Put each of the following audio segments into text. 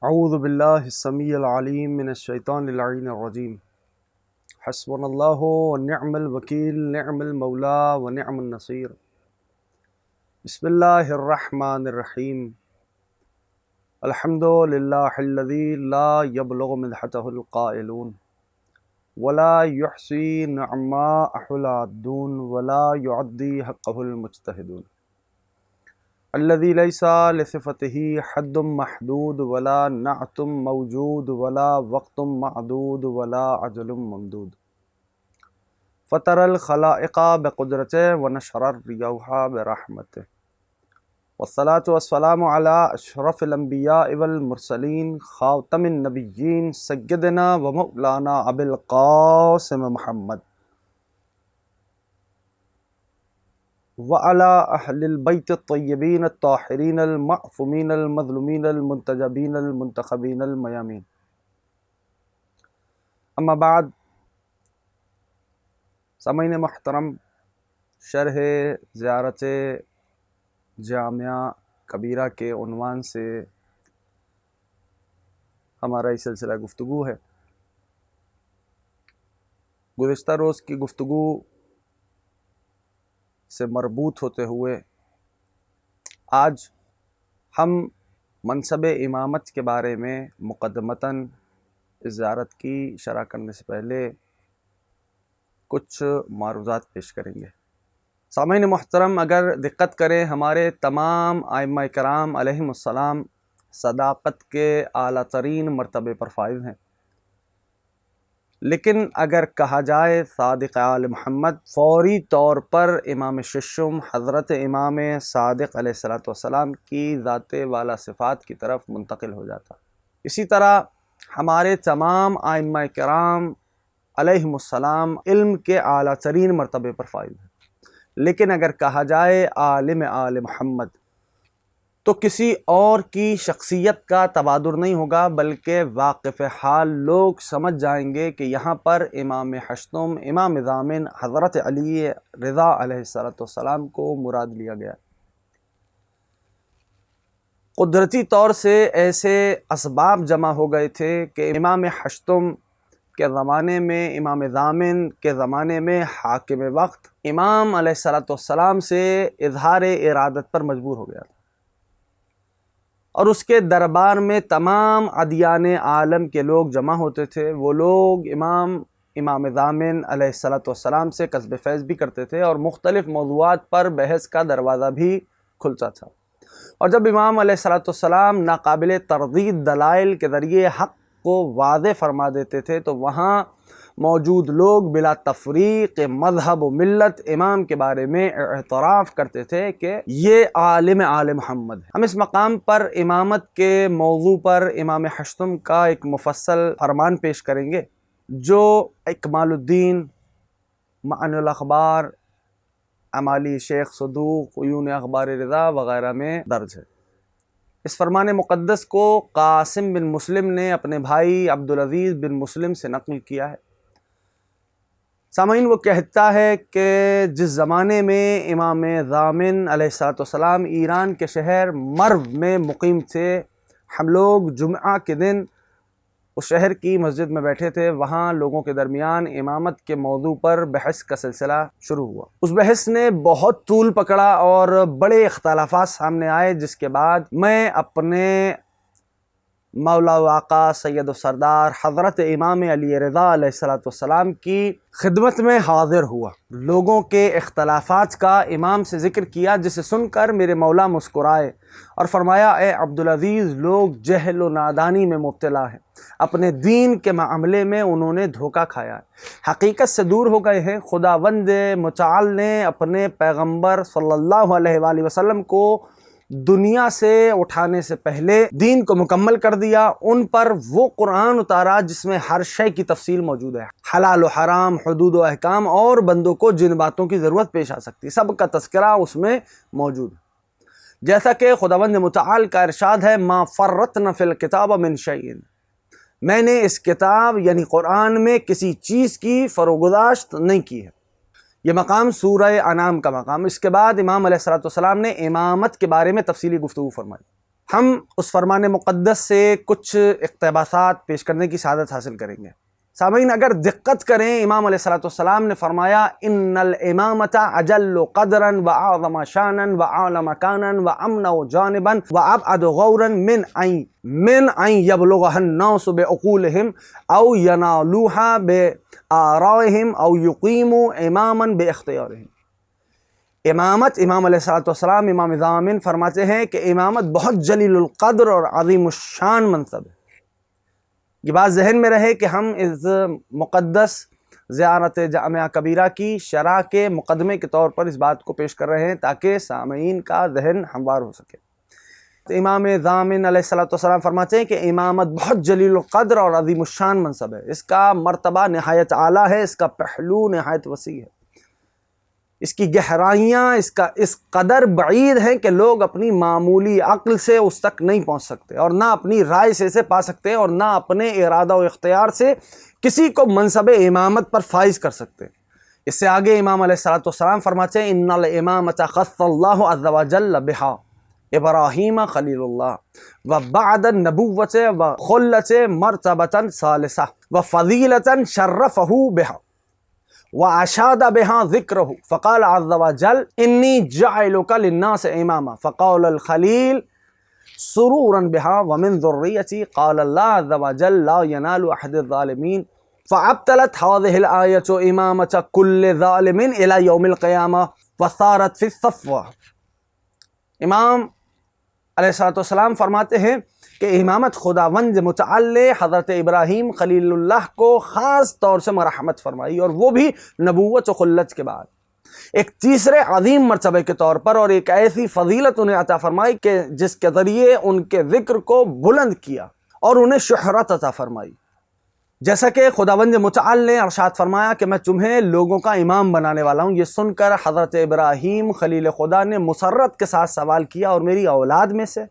اعوذ باللہ السمیع العلیم من الشیطان اللعین الرجیم حسبنا اللہ ونعم الوکیل نعم المولا ونعم النصیر بسم اللہ الرحمن الرحیم الحمد للہ الذی لا یبلغ مدحتہ القائلون ولا یحصی نعماءہ العادون ولا یعدی حقہ المجتہدون الذي ليس لصفته حد محدود ولا نعت موجود ولا وقت معدود ولا عجل ممدود فطر الخلائق بقدرته ونشر الرياح برحمته والصلاة والسلام على أشرف الأنبياء والمرسلين خاتم النبيين سيدنا ومولانا أبي القاسم محمد وعلى أهل البيت الطيبين الطاهرين المعصومين المظلومين المنتجبين المنتخبين الميامين اما بعد. سامعین محترم، شرح زیارت جامعہ کبیرہ کے عنوان سے ہمارا یہ سلسلہ گفتگو ہے. گزشتہ روز کی گفتگو سے مربوط ہوتے ہوئے آج ہم منصب امامت کے بارے میں مقدمتاً اس زیارت کی شرح کرنے سے پہلے کچھ معروضات پیش کریں گے. سامعین محترم، اگر دقت کریں، ہمارے تمام ائمہ کرام علیہم السلام صداقت کے اعلیٰ ترین مرتبے پر فائز ہیں، لیکن اگر کہا جائے صادق آل محمد، فوری طور پر امام ششم حضرت امام صادق علیہ السلام کی ذات والا صفات کی طرف منتقل ہو جاتا. اسی طرح ہمارے تمام ائمہ کرام علیہم السلام علم کے اعلیٰ ترین مرتبے پر فائز ہیں، لیکن اگر کہا جائے عالم آل محمد تو کسی اور کی شخصیت کا تبادر نہیں ہوگا، بلکہ واقف حال لوگ سمجھ جائیں گے کہ یہاں پر امام ہشتم، امام ضامن حضرت علی رضا علیہ السلام کو مراد لیا گیا. قدرتی طور سے ایسے اسباب جمع ہو گئے تھے کہ امام ہشتم کے زمانے میں، امام ضامن کے زمانے میں حاکم وقت امام علیہ السلام سے اظہار ارادت پر مجبور ہو گیا تھا، اور اس کے دربار میں تمام ادیان عالم کے لوگ جمع ہوتے تھے. وہ لوگ امام ضامن علیہ السلام سے کسب فیض بھی کرتے تھے اور مختلف موضوعات پر بحث کا دروازہ بھی کھلتا تھا. اور جب امام علیہ السلام ناقابل تردید دلائل کے ذریعے حق کو واضح فرما دیتے تھے تو وہاں موجود لوگ بلا تفریق مذہب و ملت امام کے بارے میں اعتراف کرتے تھے کہ یہ عالم آل محمد ہے. ہم اس مقام پر امامت کے موضوع پر امام ہشتم کا ایک مفصل فرمان پیش کریں گے جو اکمال الدین، معن الاخبار، امالی شیخ صدوق، عیون اخبار رضا وغیرہ میں درج ہے. اس فرمان مقدس کو قاسم بن مسلم نے اپنے بھائی عبدالعزیز بن مسلم سے نقل کیا ہے. سامعین، وہ کہتا ہے کہ جس زمانے میں امام ضامن علیہ السلام ایران کے شہر مرو میں مقیم تھے، ہم لوگ جمعہ کے دن اس شہر کی مسجد میں بیٹھے تھے. وہاں لوگوں کے درمیان امامت کے موضوع پر بحث کا سلسلہ شروع ہوا. اس بحث نے بہت طول پکڑا اور بڑے اختلافات سامنے آئے، جس کے بعد میں اپنے مولا و آقا سید و سردار حضرت امام علی رضا علیہ السلام کی خدمت میں حاضر ہوا. لوگوں کے اختلافات کا امام سے ذکر کیا، جسے سن کر میرے مولا مسکرائے اور فرمایا، اے عبدالعزیز، لوگ جہل و نادانی میں مبتلا ہیں، اپنے دین کے معاملے میں انہوں نے دھوکہ کھایا ہے، حقیقت سے دور ہو گئے ہیں. خداوند متعال نے اپنے پیغمبر صلی اللہ علیہ وآلہ وسلم کو دنیا سے اٹھانے سے پہلے دین کو مکمل کر دیا. ان پر وہ قرآن اتارا جس میں ہر شے کی تفصیل موجود ہے، حلال و حرام، حدود و احکام، اور بندوں کو جن باتوں کی ضرورت پیش آ سکتی، سب کا تذکرہ اس میں موجود ہے. جیسا کہ خداوند متعال کا ارشاد ہے، ما فرطنا فی الکتاب من شیء، میں نے اس کتاب یعنی قرآن میں کسی چیز کی فروگزاشت نہیں کی ہے. یہ مقام سورہ انعام کا مقام. اس کے بعد امام علیہ السلام نے امامت کے بارے میں تفصیلی گفتگو فرمائی. ہم اس فرمان مقدس سے کچھ اقتباسات پیش کرنے کی سعادت حاصل کریں گے۔ سامعین، اگر دقت کریں، امام علیہ الصلوۃ والسلام نے فرمایا ان الامامۃ اجل قدرا واعظم شانا واعلی مکانا وامنع جانبا وابعد غورا من ان یبلغها الناس بعقولهم او ینالوها بآرائهم او یقیموا اماما باختیارهم۔ امامت، امام علیہ الصلوۃ والسلام امام ضامن فرماتے ہیں کہ امامت بہت جلیل القدر اور عظیم الشان منصب ہے۔ یہ بات ذہن میں رہے کہ ہم اس مقدس زیارت جامعہ کبیرہ کی شرح کے مقدمے کے طور پر اس بات کو پیش کر رہے ہیں تاکہ سامعین کا ذہن ہموار ہو سکے۔ تو امام ضامن علیہ الصلوۃ والسلام فرماتے ہیں کہ امامت بہت جلیل القدر اور عظیم الشان منصب ہے، اس کا مرتبہ نہایت اعلیٰ ہے، اس کا پہلو نہایت وسیع ہے، اس کی گہرائیاں اس قدر بعید ہیں کہ لوگ اپنی معمولی عقل سے اس تک نہیں پہنچ سکتے، اور نہ اپنی رائے سے اسے پا سکتے، اور نہ اپنے ارادہ و اختیار سے کسی کو منصب امامت پر فائز کر سکتے۔ اس سے آگے امام علیہ الصلوۃ والسلام فرماتے ہیں ان الامامۃ خص اللہ عز وجل بہا ابراہیم خلیل اللہ وبعد النبوۃ وخلۃ مرتبۃ ثالثہ وفضیلۃ شرفہ بہا واشاد بها ذکرہ فقال عز وجل انی جعلک للناس اماما فقال الخلیل سرورا بها ومن ذریتی قال اللہ عز وجل لا ینال احد الظالمین فابطلت هذه الآیة امامة كل ظالم الى یوم القیامہ وصارت فی الصفوہ۔ امام علیہ الصلوۃ والسلام فرماتے ہیں کہ امامت خداوند متعال حضرت ابراہیم خلیل اللہ کو خاص طور سے مرحمت فرمائی، اور وہ بھی نبوت و خلت کے بعد ایک تیسرے عظیم مرتبے کے طور پر، اور ایک ایسی فضیلت انہیں عطا فرمائی کہ جس کے ذریعے ان کے ذکر کو بلند کیا اور انہیں شہرت عطا فرمائی۔ جیسا کہ خداوند متعال نے ارشاد فرمایا کہ میں تمہیں لوگوں کا امام بنانے والا ہوں، یہ سن کر حضرت ابراہیم خلیل خدا نے مسرت کے ساتھ سوال کیا اور میری اولاد میں سے؟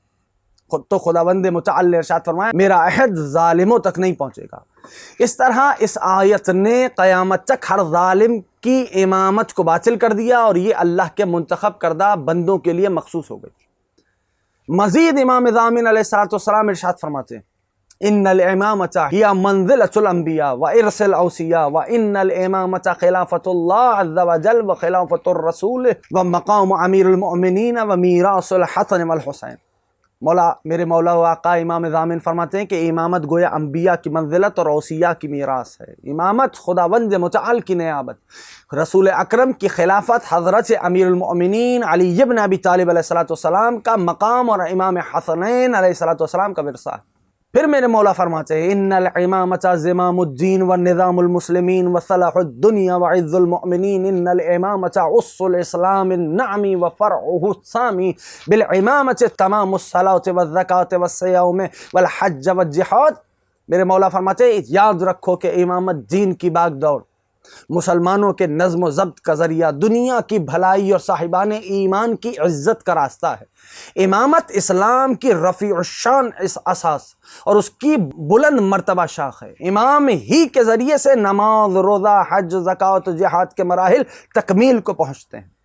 تو خداوند متعال نے ارشاد فرمایا میرا عہد ظالموں تک نہیں پہنچے گا۔ اس طرح اس آیت نے قیامت تک ہر ظالم کی امامت کو باطل کر دیا، اور یہ اللہ کے منتخب کردہ بندوں کے لیے مخصوص ہو گئی۔ مزید امام ضامن علیہ الصلوۃ والسلام ارشاد فرماتے ہیں ان الامامۃ ہی منزلۃ الانبیاء وارث الاوصیاء وان الامامۃ خلافۃ اللہ عز وجل وخلافۃ الرسول ومقام امیر المؤمنین ومیراث الحسن والحسین۔ میرے مولا و آقا امام ضامن فرماتے ہیں کہ امامت گویا انبیاء کی منزلت اور اوصیاء کی میراث ہے۔ امامت خداوند متعال کی نیابت، رسول اکرم کی خلافت، حضرت امیر المؤمنین علی بن ابی طالب علیہ الصلوۃ والسلام کا مقام، اور امام حسنین علیہ الصلوۃ والسلام کا ورثہ ہے۔ پھر میرے مولا فرماتے ہیں ان الامامۃ زمام الدین ونظام المسلمین وصلاح الدنیا وعز المؤمنین ان الامامۃ عص الاسلام النعمی وفرعہ السامی بالامامۃ تمام الصلاۃ والزکاۃ والصیام والحج والجہاد۔ میرے مولا فرماتے ہیں یاد رکھو کہ امامت دین کی باغ دوڑ، مسلمانوں کے نظم و ضبط کا ذریعہ، دنیا کی بھلائی اور صاحبان ایمان کی عزت کا راستہ ہے۔ امامت اسلام کی رفیع الشان اساس اور اس کی بلند مرتبہ شاخ ہے۔ امام ہی کے ذریعے سے نماز، روزہ، حج، زکوٰۃ، جہاد کے مراحل تکمیل کو پہنچتے ہیں۔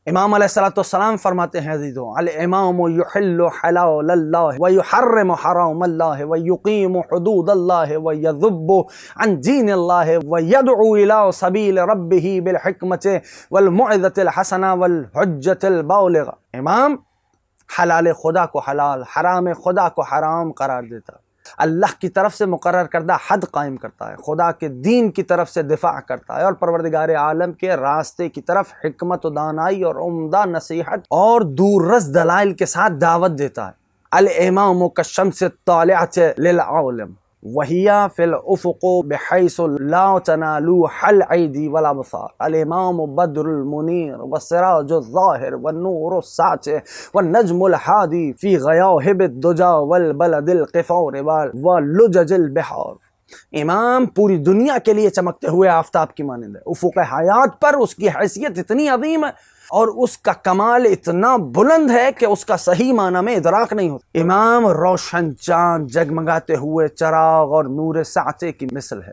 امام علیہ الصلوۃ والسلام فرماتے ہیں عزیزو الامام یحل حلال اللہ ویحرم حرام اللہ ویقیم حدود اللہ ویذب عن دین اللہ ویدعو الی سبیل ربہ بالحکمت والموعظۃ الحسنہ والحجۃ البالغہ۔ امام حلال خدا کو حلال، حرام خدا کو حرام قرار دیتا، اللہ کی طرف سے مقرر کردہ حد قائم کرتا ہے، خدا کے دین کی طرف سے دفاع کرتا ہے، اور پروردگار عالم کے راستے کی طرف حکمت و دانائی اور عمدہ نصیحت اور دور رس دلائل کے ساتھ دعوت دیتا ہے۔ الامام کالشمس الطالعۃ للعالم وہی فی الافق بحیث لا تنالوها الایدی والابصار۔ الامام بدر المنیر والسراج الظاہر والنور الساطع والنجم الہادی فی غیاہب الدجا والبلد القفور واللجج البحار۔ امام پوری دنیا کے لیے چمکتے ہوئے آفتاب کی مانند ہے، افق حیات پر اس کی حیثیت اتنی عظیم ہے اور اس کا کمال اتنا بلند ہے کہ اس کا صحیح معنی میں ادراک نہیں ہوتا۔ امام روشن چاند، جگمگاتے ہوئے چراغ اور نور ساطع کی مثل ہے۔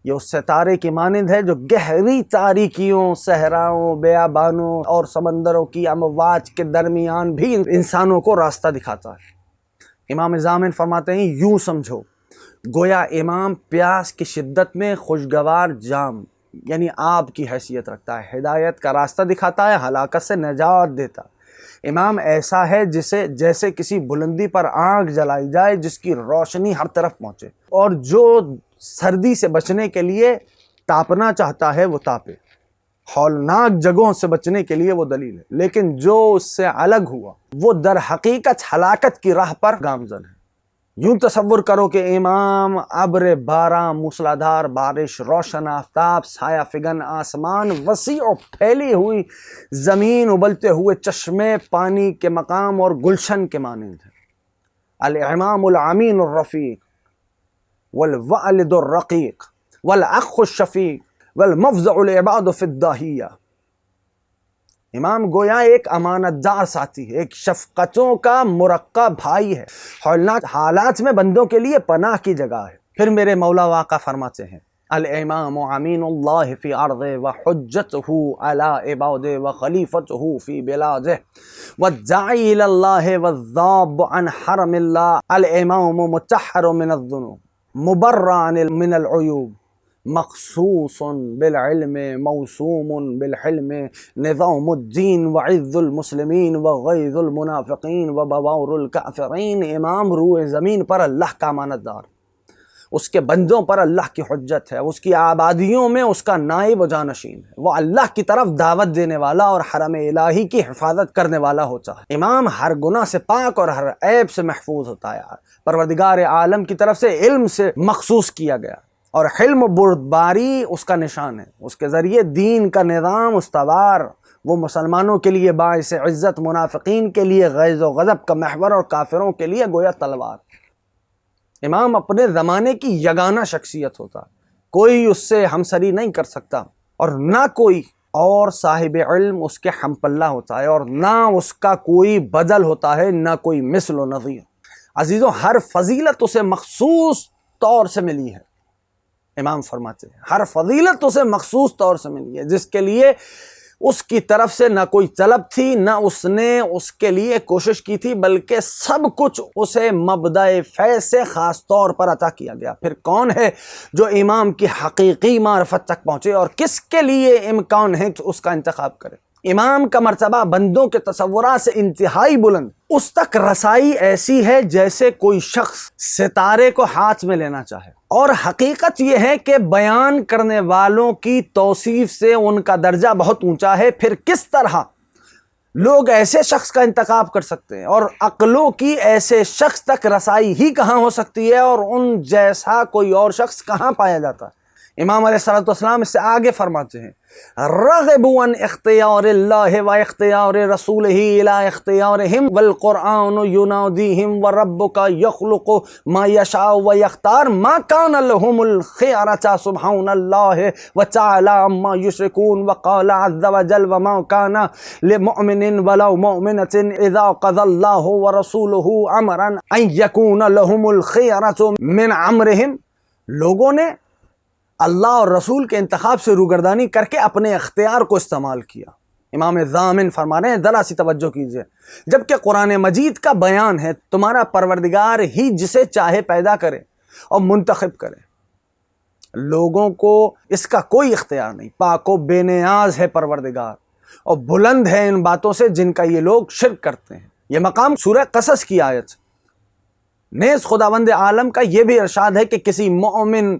یہ اس ستارے کی مانند ہے جو گہری تاریکیوں، صحراؤں، بیابانوں اور سمندروں کی امواج کے درمیان بھی انسانوں کو راستہ دکھاتا ہے۔ امام ضامن فرماتے ہیں یوں سمجھو گویا امام پیاس کی شدت میں خوشگوار جام یعنی آب کی حیثیت رکھتا ہے، ہدایت کا راستہ دکھاتا ہے، ہلاکت سے نجات دیتا ہے۔ امام ایسا ہے جیسے کسی بلندی پر آنکھ جلائی جائے جس کی روشنی ہر طرف پہنچے، اور جو سردی سے بچنے کے لیے تاپنا چاہتا ہے وہ تاپے، ہولناک جگہوں سے بچنے کے لیے وہ دلیل ہے، لیکن جو اس سے الگ ہوا وہ در حقیقت ہلاکت کی راہ پر گامزن ہے۔ یوں تصور کرو کہ امام ابر باران، موسلادھار بارش، روشن آفتاب، سایہ فگن آسمان، وسیع و پھیلی ہوئی زمین، ابلتے ہوئے چشمے پانی کے مقام اور گلشن کے مانند ہے۔ الامام الامین الرفیق والوالد الرقیق والاخ الشفیق والمفزع العباد فی الداہیہ۔ امام گویا ایک امانت دار ساتھی ہے، ایک شفقتوں کا مرقع بھائی ہے، ہولناک حالات میں بندوں کے لیے پناہ کی جگہ ہے۔ پھر میرے مولا واقع فرماتے ہیں الامام امین اللہ فی ارضہ وحجتہ علی عبادہ وخلیفتہ فی بلادہ والداعی الی اللہ والذاب عن حرم اللہ۔ الامام مطہر من الذنوب مبرع من العیوب مخصوص بالعلم موسوم بالحلم نظام الدین وعز المسلمین وغیظ المنافقین وبوار الکافرین۔ امام روئے زمین پر اللہ کا امانت دار، اس کے بندوں پر اللہ کی حجت ہے، اس کی آبادیوں میں اس کا نائب و جانشین ہے، وہ اللہ کی طرف دعوت دینے والا اور حرم الہی کی حفاظت کرنے والا ہوتا ہے۔ امام ہر گناہ سے پاک اور ہر عیب سے محفوظ ہوتا ہے، پروردگار عالم کی طرف سے علم سے مخصوص کیا گیا، اور حلم و بردباری اس کا نشان ہے۔ اس کے ذریعے دین کا نظام استوار، وہ مسلمانوں کے لیے باعث عزت، منافقین کے لیے غیظ و غضب کا محور اور کافروں کے لیے گویا تلوار۔ امام اپنے زمانے کی یگانہ شخصیت ہوتا، کوئی اس سے ہمسری نہیں کر سکتا، اور نہ کوئی اور صاحب علم اس کے ہم پلہ ہوتا ہے، اور نہ اس کا کوئی بدل ہوتا ہے، نہ کوئی مثل و نظیر۔ عزیزوں، ہر فضیلت اسے مخصوص طور سے ملی ہے۔ امام فرماتے ہیں ہر فضیلت اسے مخصوص طور سے ملی ہے، جس کے لیے اس کی طرف سے نہ کوئی طلب تھی، نہ اس نے اس کے لیے کوشش کی تھی، بلکہ سب کچھ اسے مبدأ فیض سے خاص طور پر عطا کیا گیا۔ پھر کون ہے جو امام کی حقیقی معرفت تک پہنچے، اور کس کے لیے امکان ہے کہ اس کا انتخاب کرے؟ امام کا مرتبہ بندوں کے تصورات سے انتہائی بلند، اس تک رسائی ایسی ہے جیسے کوئی شخص ستارے کو ہاتھ میں لینا چاہے، اور حقیقت یہ ہے کہ بیان کرنے والوں کی توصیف سے ان کا درجہ بہت اونچا ہے۔ پھر کس طرح لوگ ایسے شخص کا انتخاب کر سکتے ہیں، اور عقلوں کی ایسے شخص تک رسائی ہی کہاں ہو سکتی ہے، اور ان جیسا کوئی اور شخص کہاں پایا جاتا ہے؟ امام علیہ السلام اس سے آگے فرماتے ہیں رغبوا عن اختیار اللہ و اختیار رسولہ الی اختیارہم والقرآن ینادیہم وربک یخلق ما یشاء و یختار ما کان لہم الخیرۃ سبحان اللہ وتعالی عما یشرکون وقال عز وجل وما کان لمؤمن ولو مؤمنۃ اذا قضى اللہ ورسولہ امرا ان یکون لہم الخیرۃ من امرہم۔ لوگوں نے اللہ اور رسول کے انتخاب سے روگردانی کر کے اپنے اختیار کو استعمال کیا۔ امام ضامن فرما رہے ہیں ذرا سی توجہ کیجئے، جبکہ قرآن مجید کا بیان ہے تمہارا پروردگار ہی جسے چاہے پیدا کرے اور منتخب کرے، لوگوں کو اس کا کوئی اختیار نہیں۔ پاک و بے نیاز ہے پروردگار، اور بلند ہے ان باتوں سے جن کا یہ لوگ شرک کرتے ہیں۔ یہ مقام سورہ قصص کی آیت نیز خداوند عالم کا یہ بھی ارشاد ہے کہ کسی مومن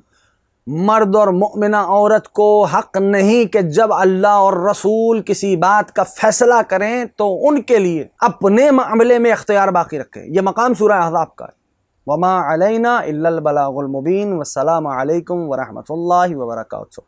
مرد اور مؤمنہ عورت کو حق نہیں کہ جب اللہ اور رسول کسی بات کا فیصلہ کریں تو ان کے لیے اپنے معاملے میں اختیار باقی رکھیں۔ یہ مقام سورہ احزاب کا ہے۔ وما علینا الا البلاغ المبین۔ والسلام علیکم ورحمۃ اللہ وبرکاتہ۔